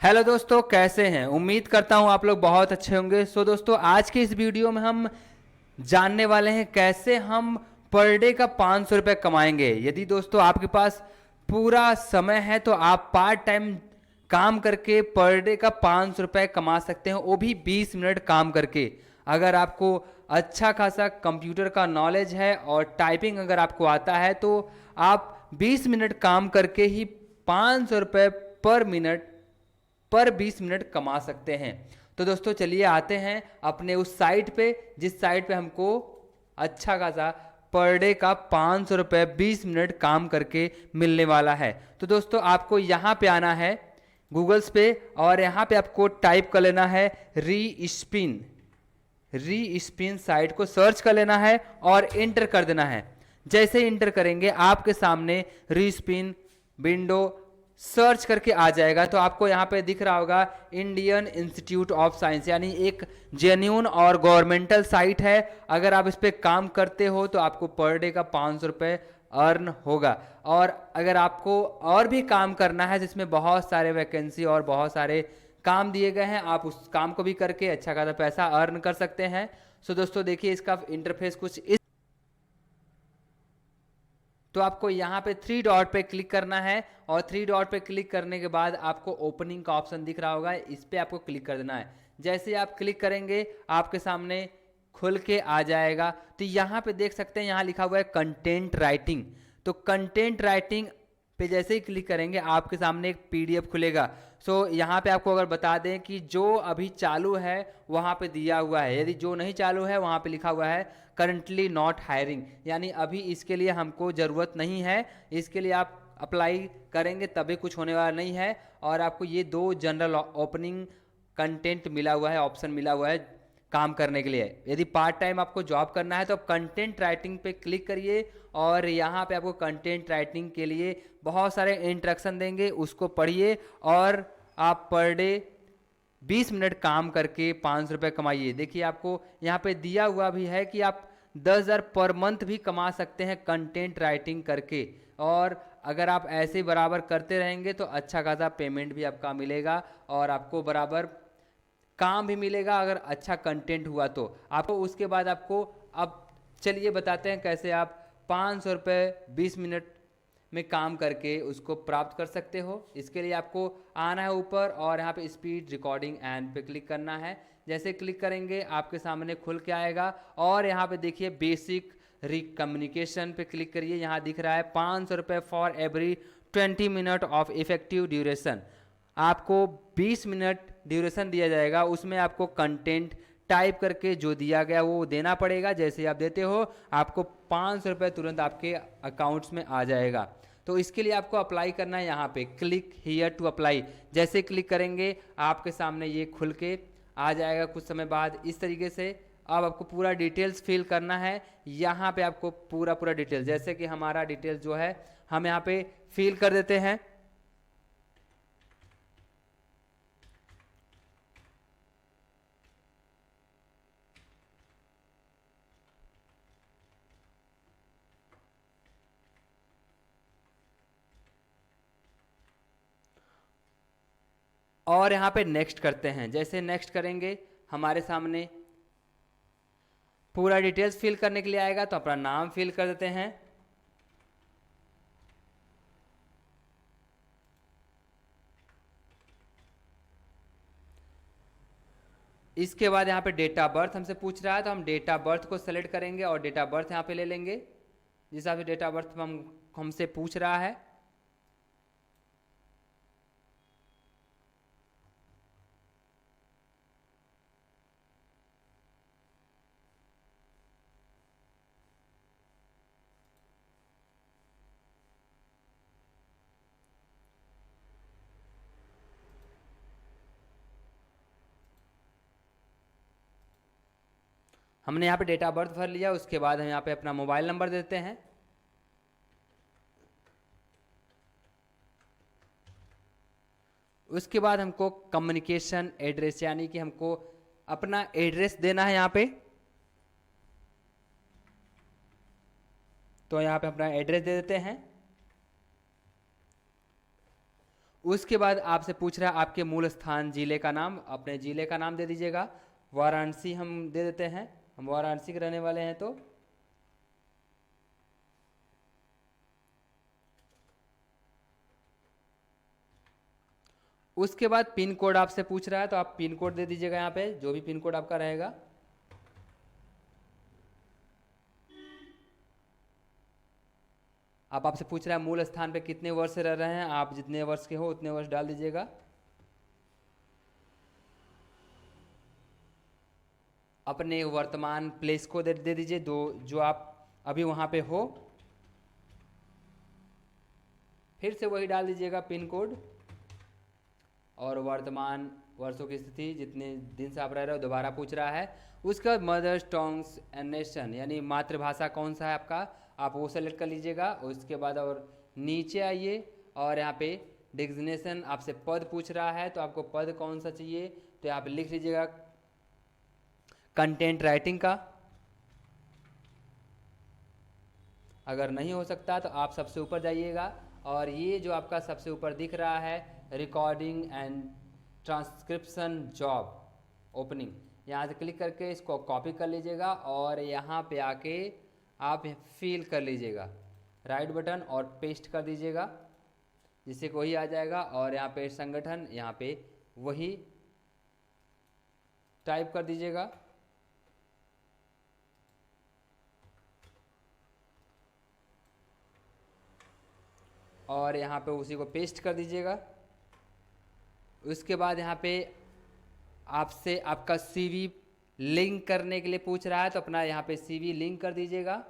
Hello दोस्तों, कैसे हैं? उम्मीद करता हूं आप लोग बहुत अच्छे होंगे। सो दोस्तों, आज के इस वीडियो में हम जानने वाले हैं कैसे हम पर डे का 500 रुपये कमाएंगे। यदि दोस्तों आपके पास पूरा समय है तो आप पार्ट टाइम काम करके पर डे का 500 रुपये कमा सकते हैं, वो भी 20 मिनट काम करके। अगर आपको अच्छा खासा कंप्यूटर का नॉलेज है और टाइपिंग अगर आपको आता है तो आप 20 मिनट काम करके ही 500 रुपये पर 20 मिनट कमा सकते हैं। तो दोस्तों चलिए आते हैं अपने उस साइट पे जिस साइट पे हमको अच्छा खासा पर डे का 500 रुपये 20 मिनट काम करके मिलने वाला है। तो दोस्तों आपको यहाँ पे आना है गूगल्स पे और यहाँ पे आपको टाइप कर लेना है री स्पिन साइट को सर्च कर लेना है और इंटर कर देना है। जैसे इंटर करेंगे आपके सामने री स्पिन विंडो सर्च करके आ जाएगा। तो आपको यहाँ पे दिख रहा होगा इंडियन इंस्टीट्यूट ऑफ साइंस, यानी एक जेन्यून और गवर्नमेंटल साइट है। अगर आप इस पर काम करते हो तो आपको पर डे का 500 रुपये अर्न होगा। और अगर आपको और भी काम करना है जिसमें बहुत सारे वैकेंसी और बहुत सारे काम दिए गए हैं, आप उस काम को भी करके अच्छा खासा पैसा अर्न कर सकते हैं। सो दोस्तों देखिए इसका इंटरफेस कुछ इस, तो आपको यहाँ पे थ्री डॉट पे क्लिक करना है और थ्री डॉट पे क्लिक करने के बाद आपको ओपनिंग का ऑप्शन दिख रहा होगा, इस पे आपको क्लिक कर देना है। जैसे आप क्लिक करेंगे आपके सामने खुल के आ जाएगा। तो यहाँ पे देख सकते हैं, यहाँ लिखा हुआ है कंटेंट राइटिंग। तो कंटेंट राइटिंग पे जैसे ही क्लिक करेंगे आपके सामने एक पीडीएफ खुलेगा। सो यहाँ पे आपको अगर बता दें कि जो अभी चालू है वहाँ पे दिया हुआ है, यदि जो नहीं चालू है वहाँ पे लिखा हुआ है करंटली नॉट हायरिंग, यानी अभी इसके लिए हमको ज़रूरत नहीं है। इसके लिए आप अप्लाई करेंगे तभी कुछ होने वाला नहीं है। और आपको ये दो जनरल ओपनिंग कंटेंट मिला हुआ है, ऑप्शन मिला हुआ है काम करने के लिए। यदि पार्ट टाइम आपको जॉब करना है तो आप कंटेंट राइटिंग पे क्लिक करिए और यहाँ पे आपको कंटेंट राइटिंग के लिए बहुत सारे इंस्ट्रक्शन देंगे, उसको पढ़िए और आप पर डे 20 मिनट काम करके 500 रुपये कमाइए। देखिए आपको यहाँ पे दिया हुआ भी है कि आप 10,000 पर मंथ भी कमा सकते हैं कंटेंट राइटिंग करके। और अगर आप ऐसे बराबर करते रहेंगे तो अच्छा खासा पेमेंट भी आपका मिलेगा और आपको बराबर काम भी मिलेगा अगर अच्छा कंटेंट हुआ तो आपको। उसके बाद आपको अब चलिए बताते हैं कैसे आप 500 रुपये 20 मिनट में काम करके उसको प्राप्त कर सकते हो। इसके लिए आपको आना है ऊपर और यहाँ पे स्पीड रिकॉर्डिंग एंड पे क्लिक करना है। जैसे क्लिक करेंगे आपके सामने खुल के आएगा और यहाँ पे देखिए बेसिक कम्युनिकेशन पे क्लिक करिए। यहाँ दिख रहा है 500 रुपये for every 20 minute of effective duration. आपको 20 मिनट ड्यूरेशन दिया जाएगा, उसमें आपको कंटेंट टाइप करके जो दिया गया वो देना पड़ेगा। जैसे आप देते हो आपको 500 रुपये तुरंत आपके अकाउंट्स में आ जाएगा। तो इसके लिए आपको अप्लाई करना है, यहाँ पे क्लिक हियर टू अप्लाई। जैसे क्लिक करेंगे आपके सामने ये खुल के आ जाएगा कुछ समय बाद इस तरीके से। अब आपको पूरा डिटेल्स फिल करना है। यहाँ पे आपको पूरा डिटेल्स, जैसे कि हमारा डिटेल्स जो है हम यहाँ पे फिल कर देते हैं। और यहाँ पे नेक्स्ट करते हैं। जैसे नेक्स्ट करेंगे हमारे सामने पूरा डिटेल्स फिल करने के लिए आएगा, तो अपना नाम फिल कर देते हैं। इसके बाद यहाँ पे डेट ऑफ बर्थ हमसे पूछ रहा है, तो हम डेट ऑफ बर्थ को सेलेक्ट करेंगे और डेट ऑफ बर्थ यहाँ पे ले लेंगे जिस हिसाब से डेट ऑफ बर्थ हमसे पूछ रहा है। हमने यहाँ पे डेट ऑफ बर्थ भर लिया। उसके बाद हम यहाँ पे अपना मोबाइल नंबर देते हैं। उसके बाद हमको कम्युनिकेशन एड्रेस, यानी कि हमको अपना एड्रेस देना है यहाँ पे। तो यहाँ पे अपना एड्रेस दे देते हैं। उसके बाद आपसे पूछ रहा है आपके मूल स्थान जिले का नाम, अपने जिले का नाम दे दीजिएगा। वाराणसी हम दे देते हैं, हम वाराणसी के रहने वाले हैं। तो उसके बाद पिन कोड आपसे पूछ रहा है, तो आप पिन कोड दे दीजिएगा यहाँ पे, जो भी पिन कोड आपका रहेगा। आपसे पूछ रहा है मूल स्थान पे कितने वर्ष रह रहे हैं, आप जितने वर्ष के हो उतने वर्ष डाल दीजिएगा। अपने वर्तमान प्लेस को दे दीजिए, जो आप अभी वहाँ पे हो, फिर से वही डाल दीजिएगा पिन कोड, और वर्तमान वर्षों की स्थिति जितने दिन से आप रह रहे हो दोबारा पूछ रहा है। उसके बाद मदर टंग्स एंड नेशन यानी मातृभाषा कौन सा है आपका, आप वो सेलेक्ट कर लीजिएगा। उसके बाद और नीचे आइए और यहाँ पे डिजिग्नेशन आपसे पद पूछ रहा है, तो आपको पद कौन सा चाहिए, तो आप लिख लीजिएगा कंटेंट राइटिंग का। अगर नहीं हो सकता तो आप सबसे ऊपर जाइएगा, और ये जो आपका सबसे ऊपर दिख रहा है recording and transcription job opening, यहाँ से क्लिक करके इसको कॉपी कर लीजिएगा और यहाँ पे आके आप फिल कर लीजिएगा राइट बटन और पेस्ट कर दीजिएगा, जिससे कि वही आ जाएगा। और यहाँ पे संगठन, यहाँ पे वही टाइप कर दीजिएगा। और यहाँ पे उसी को पेस्ट कर दीजिएगा। उसके बाद यहाँ पे आपसे आपका सीवी लिंक करने के लिए पूछ रहा है, तो अपना यहाँ पे सीवी लिंक कर दीजिएगा।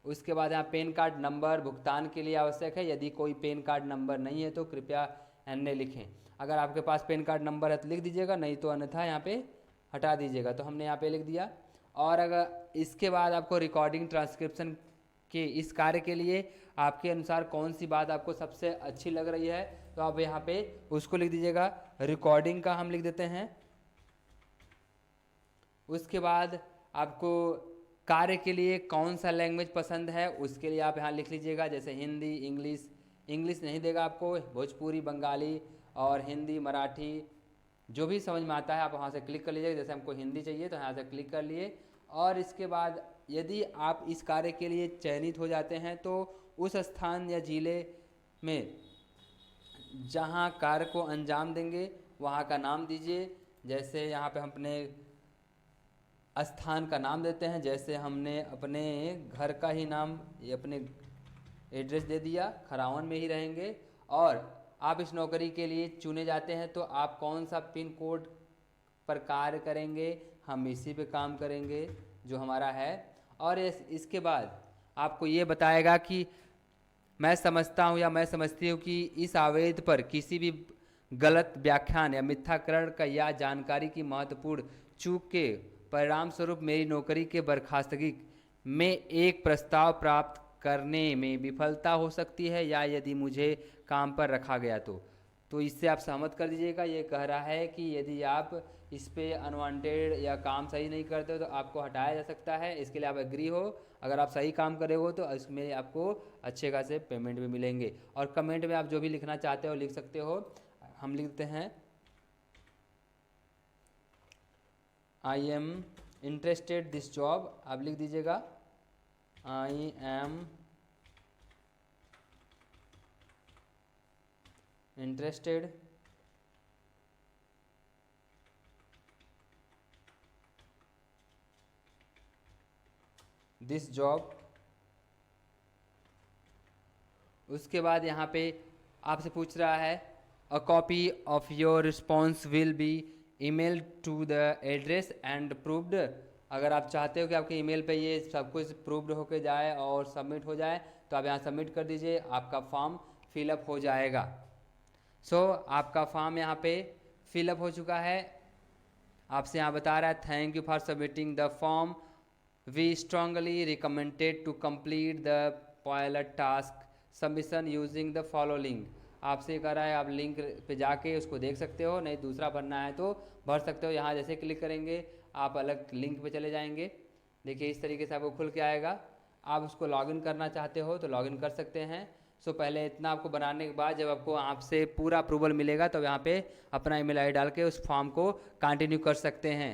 उसके बाद यहाँ पेन कार्ड नंबर भुगतान के लिए आवश्यक है, यदि कोई पेन कार्ड नंबर नहीं है तो कृपया अन्य लिखें। अगर आपके पास पेन कार्ड नंबर है तो लिख दीजिएगा, नहीं तो अन्यथा यहाँ पे हटा दीजिएगा। तो हमने यहाँ पे लिख दिया। और अगर इसके बाद आपको रिकॉर्डिंग ट्रांसक्रिप्शन के इस कार्य के लिए आपके अनुसार कौन सी बात आपको सबसे अच्छी लग रही है, तो आप यहाँ पे उसको लिख दीजिएगा। रिकॉर्डिंग का हम लिख देते हैं। उसके बाद आपको कार्य के लिए कौन सा लैंग्वेज पसंद है, उसके लिए आप यहाँ लिख लीजिएगा, जैसे हिंदी, इंग्लिश नहीं देगा आपको, भोजपुरी, बंगाली और हिंदी, मराठी, जो भी समझ में आता है आप वहाँ से क्लिक कर लीजिएगा। जैसे हमको हिंदी चाहिए तो यहाँ से क्लिक कर लिए। और इसके बाद यदि आप इस कार्य के लिए चयनित हो जाते हैं तो उस स्थान या जिले में जहाँ कार्य को अंजाम देंगे वहाँ का नाम दीजिए। जैसे यहाँ पे हम अपने स्थान का नाम देते हैं, जैसे हमने अपने घर का ही नाम, ये अपने एड्रेस दे दिया, खरावन में ही रहेंगे। और आप इस नौकरी के लिए चुने जाते हैं तो आप कौन सा पिन कोड पर कार्य करेंगे, हम इसी पे काम करेंगे जो हमारा है। और इसके बाद आपको ये बताएगा कि मैं समझता हूँ या मैं समझती हूँ कि इस आवेदन पर किसी भी गलत व्याख्यान या मिथ्याकरण का या जानकारी की महत्वपूर्ण चूक के परिणाम स्वरूप मेरी नौकरी के बर्खास्तगी में एक प्रस्ताव प्राप्त करने में विफलता हो सकती है, या यदि मुझे काम पर रखा गया तो इससे आप सहमत कर दीजिएगा। ये कह रहा है कि यदि आप इस पे अनवांटेड या काम सही नहीं करते हो तो आपको हटाया जा सकता है। इसके लिए आप एग्री हो। अगर आप सही काम करे हो तो इसमें आपको अच्छे खासे पेमेंट भी मिलेंगे। और कमेंट में आप जो भी लिखना चाहते हो लिख सकते हो। हम लिखते हैं I am interested this job, आप लिख दीजिएगा I am interested this job. उसके बाद यहाँ पे आपसे पूछ रहा है a copy of your response will be email to the address and proved. अगर आप चाहते हो कि आपके ईमेल पे ये सब कुछ प्रूव्ड होके जाए और सबमिट हो जाए तो आप यहाँ सबमिट कर दीजिए, आपका फॉर्म फिलअप हो जाएगा। आपका फॉर्म यहाँ पे फिलअप हो चुका है। आपसे यहाँ बता रहा है thank you for submitting the form, we strongly recommended to complete the pilot task submission using the follow link. आपसे कह रहा है आप लिंक पे जाके उसको देख सकते हो, नहीं दूसरा भरना है तो भर सकते हो। यहाँ जैसे क्लिक करेंगे आप अलग लिंक पे चले जाएंगे। देखिए इस तरीके से आपको खुल के आएगा। आप उसको लॉगिन करना चाहते हो तो लॉगिन कर सकते हैं। सो पहले इतना आपको बनाने के बाद जब आपको आपसे पूरा अप्रूवल मिलेगा तो यहाँ पे अपना ईमेल आईडी डाल के उस फॉर्म को कंटिन्यू कर सकते हैं।